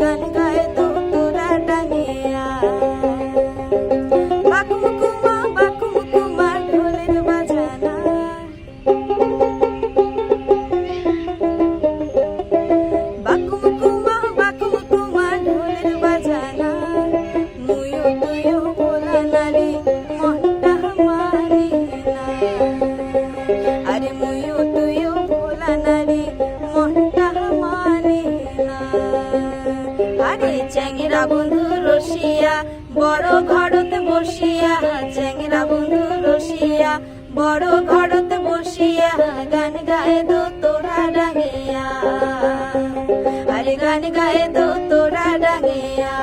গান গায়ে তো তোরা ডাঙিয়া বাকুমকুমা ঢোলের বাজানা বাকুমকুমা ঢোলের বাজানা মুয়ো তুয়ো ভোলা নারী মনটা মানে না আরে মুয়ো তুয়ো ভোলা নারী মনটা মানে না আরে চ্যাংরা বন্ধু রসিয়া বড় ঘরতে বসিয়া চ্যাংরা বন্ধু রসিয়া বড় ঘরতে বসিয়া গান গায়ে দো তোরা ডাঙিয়া আরে গান গায়ে দো তোরা ডাঙিয়া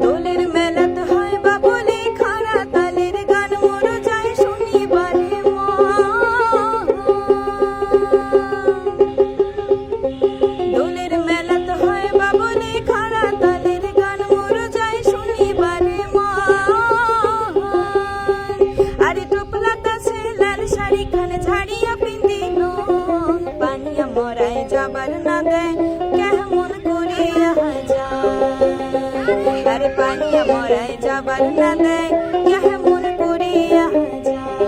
দোলের মেলাতে হয় বাবুলি খাড়া তালের গান মোর যায় শুনিবারে দোলের মেলাতে হয় বাবুলি খাড়া তালের গান মোর যায় শুনিবারে আরে টোপলা কাছে লাল শাড়ি খানে ঝাড়িয়া পিন্দিল পানিয়া মরায় যাবার না দেয় কেমন করিয়া যায় আরে পানিয়া মরায় যাবার না দেয় কেমন করিয়া যায়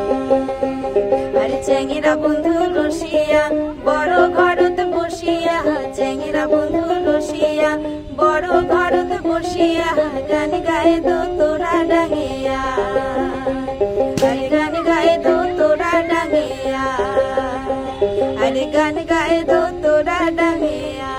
আরে চ্যাংরা বন্ধু রসিয়া বড় ঘরতে বসিয়া চ্যাংরা বন্ধু রসিয়া বড় ঘরতে বসিয়া গান গায়ে দো তোরা ডাঙিয়া আরে গান গায়ে দো তোরা ডাঙিয়া আরে গান গায়ে দো তোরা ডাঙিয়া